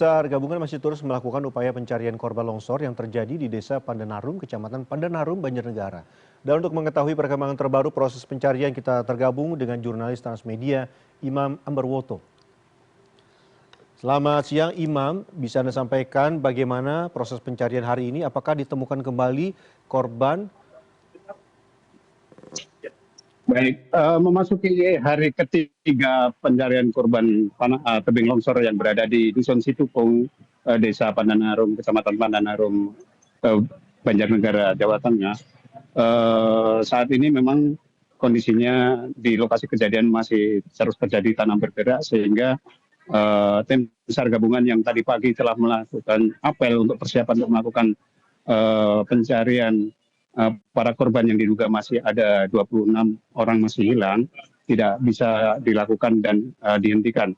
SAR gabungan masih terus melakukan upaya pencarian korban longsor yang terjadi di Desa Pandanarum, Kecamatan Pandanarum, Banjarnegara. Dan untuk mengetahui perkembangan terbaru proses pencarian, kita tergabung dengan jurnalis Transmedia, Imam Ambarwoto. Selamat siang Imam, bisa Anda sampaikan bagaimana proses pencarian hari ini? Apakah ditemukan kembali korban? Baik, memasuki hari ketiga pencarian korban tebing longsor yang berada di Dusun Situpung, Desa Pandanarum, Kecamatan Pandanarum, Banjarnegara, Jawa Tengah. Saat ini memang kondisinya di lokasi kejadian masih terus terjadi tanah bergerak sehingga tim SAR gabungan yang tadi pagi telah melakukan apel untuk persiapan untuk melakukan pencarian para korban yang diduga masih ada 26 orang masih hilang tidak bisa dilakukan dan dihentikan.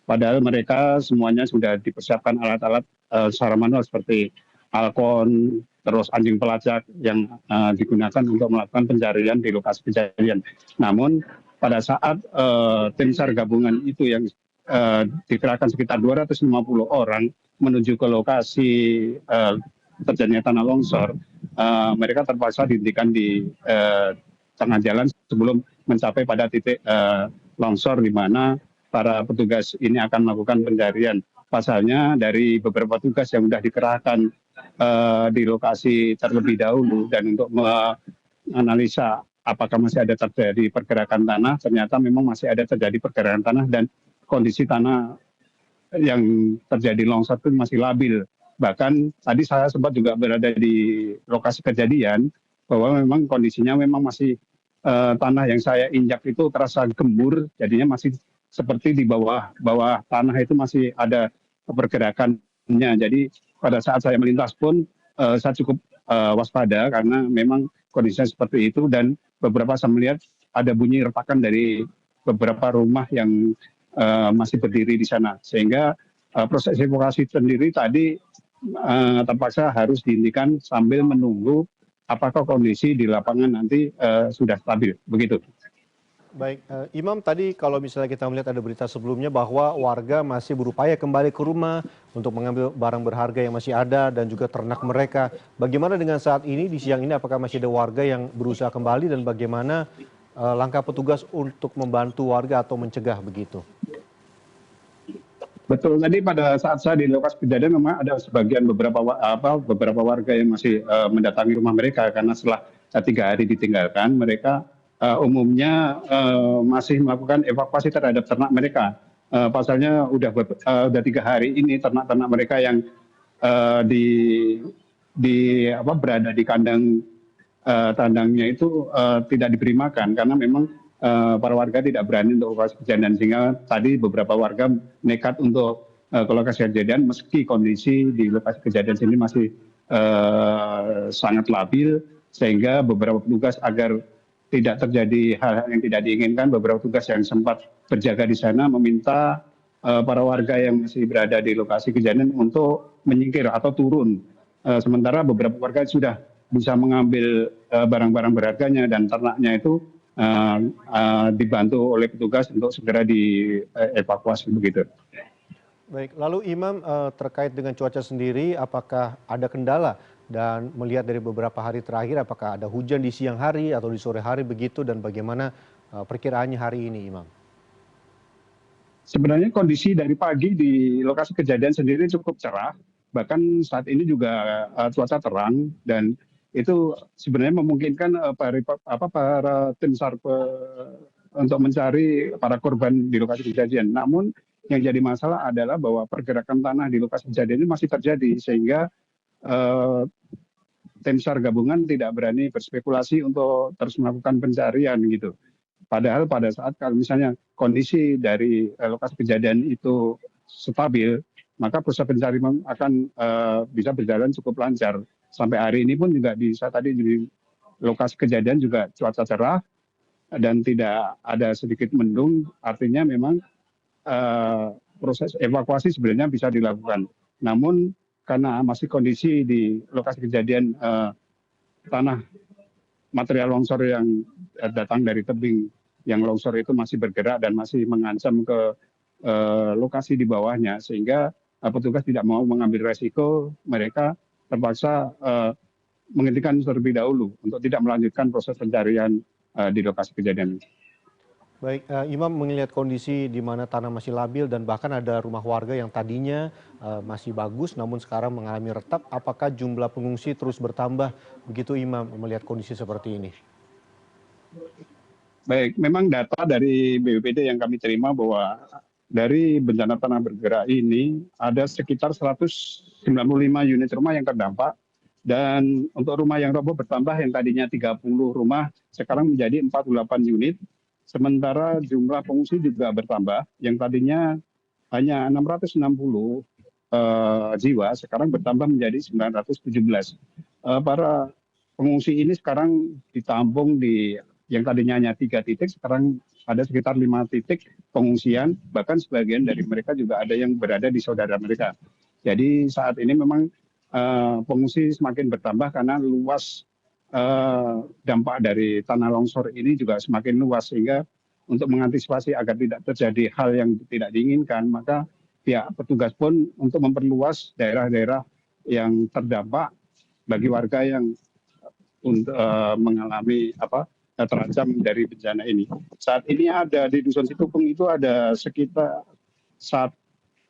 Padahal mereka semuanya sudah dipersiapkan alat-alat secara manual seperti alkon, terus anjing pelacak yang digunakan untuk melakukan pencarian di lokasi kejadian. Namun pada saat tim SAR gabungan itu yang dikerahkan sekitar 250 orang menuju ke lokasi terjadinya tanah longsor, mereka terpaksa dihentikan di tengah jalan sebelum mencapai pada titik longsor di mana para petugas ini akan melakukan pencarian. Pasalnya dari beberapa petugas yang sudah dikerahkan di lokasi terlebih dahulu dan untuk menganalisa apakah masih ada terjadi pergerakan tanah, ternyata memang masih ada terjadi pergerakan tanah dan kondisi tanah yang terjadi longsor itu masih labil. Bahkan tadi saya sempat juga berada di lokasi kejadian bahwa memang kondisinya memang masih tanah yang saya injak itu terasa gembur, jadinya masih seperti di bawah tanah itu masih ada pergerakannya. Jadi pada saat saya melintas pun saya cukup waspada karena memang kondisinya seperti itu dan beberapa saya melihat ada bunyi retakan dari beberapa rumah yang masih berdiri di sana, sehingga proses evakuasi sendiri tadi terpaksa harus dihentikan sambil menunggu apakah kondisi di lapangan nanti sudah stabil, begitu. Baik, Imam, tadi kalau misalnya kita melihat ada berita sebelumnya bahwa warga masih berupaya kembali ke rumah untuk mengambil barang berharga yang masih ada dan juga ternak mereka. Bagaimana dengan saat ini, di siang ini, apakah masih ada warga yang berusaha kembali dan bagaimana langkah petugas untuk membantu warga atau mencegah begitu? Betul, tadi pada saat saya di lokasi kejadian memang ada sebagian beberapa warga yang masih mendatangi rumah mereka karena setelah 3 hari ditinggalkan, mereka umumnya masih melakukan evakuasi terhadap ternak mereka. Pasalnya udah 3 hari ini ternak-ternak mereka yang berada di tandangnya itu tidak diberi makan karena memang para warga tidak berani untuk lokasi kejadian, sehingga tadi beberapa warga nekat untuk ke lokasi kejadian meski kondisi di lokasi kejadian sini masih sangat labil, sehingga beberapa petugas agar tidak terjadi hal yang tidak diinginkan, beberapa petugas yang sempat berjaga di sana meminta para warga yang masih berada di lokasi kejadian untuk menyingkir atau turun. Sementara beberapa warga sudah bisa mengambil barang-barang berharganya dan ternaknya itu dibantu oleh petugas untuk segera dievakuasi, begitu. Baik, lalu Imam, terkait dengan cuaca sendiri, apakah ada kendala? Dan melihat dari beberapa hari terakhir, apakah ada hujan di siang hari atau di sore hari begitu, dan bagaimana perkiraannya hari ini, Imam? Sebenarnya kondisi dari pagi di lokasi kejadian sendiri cukup cerah, bahkan saat ini juga cuaca terang dan itu sebenarnya memungkinkan para tim SAR untuk mencari para korban di lokasi kejadian. Namun yang jadi masalah adalah bahwa pergerakan tanah di lokasi kejadian ini masih terjadi, sehingga tim SAR gabungan tidak berani berspekulasi untuk terus melakukan pencarian gitu. Padahal pada saat kalau misalnya kondisi dari lokasi kejadian itu stabil, maka proses pencarian akan bisa berjalan cukup lancar. Sampai hari ini pun juga bisa tadi di lokasi kejadian juga cuaca cerah dan tidak ada sedikit mendung, artinya memang proses evakuasi sebenarnya bisa dilakukan. Namun karena masih kondisi di lokasi kejadian tanah material longsor yang datang dari tebing yang longsor itu masih bergerak dan masih mengancam ke lokasi di bawahnya, sehingga petugas tidak mau mengambil resiko, mereka terpaksa menghentikan terlebih dahulu untuk tidak melanjutkan proses pencarian di lokasi kejadian. Baik, Imam melihat kondisi di mana tanah masih labil dan bahkan ada rumah warga yang tadinya masih bagus namun sekarang mengalami retak. Apakah jumlah pengungsi terus bertambah? Begitu Imam melihat kondisi seperti ini. Baik, memang data dari BPBD yang kami terima bahwa dari bencana tanah bergerak ini ada sekitar 195 unit rumah yang terdampak, dan untuk rumah yang roboh bertambah, yang tadinya 30 rumah sekarang menjadi 48 unit. Sementara jumlah pengungsi juga bertambah, yang tadinya hanya 660 jiwa sekarang bertambah menjadi 917. Para pengungsi ini sekarang ditampung di yang tadinya hanya 3 titik, sekarang ada sekitar 5 titik pengungsian, bahkan sebagian dari mereka juga ada yang berada di saudara mereka. Jadi saat ini memang pengungsi semakin bertambah karena luas dampak dari tanah longsor ini juga semakin luas, sehingga untuk mengantisipasi agar tidak terjadi hal yang tidak diinginkan, maka pihak petugas pun untuk memperluas daerah-daerah yang terdampak bagi warga yang mengalami terancam dari bencana ini. Saat ini ada di Dusun Situpung itu ada sekitar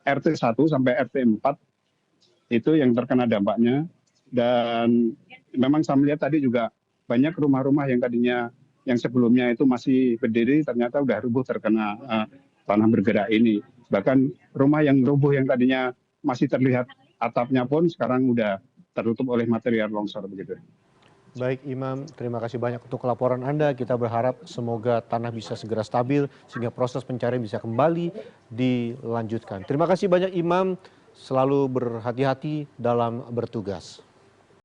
RT 1 sampai RT 4 itu yang terkena dampaknya, dan memang saya melihat tadi juga banyak rumah-rumah yang tadinya yang sebelumnya itu masih berdiri ternyata udah rubuh terkena tanah bergerak ini. Bahkan rumah yang rubuh yang tadinya masih terlihat atapnya pun sekarang udah tertutup oleh material longsor begitu. Baik Imam, terima kasih banyak untuk laporan Anda. Kita berharap semoga tanah bisa segera stabil sehingga proses pencarian bisa kembali dilanjutkan. Terima kasih banyak Imam, selalu berhati-hati dalam bertugas.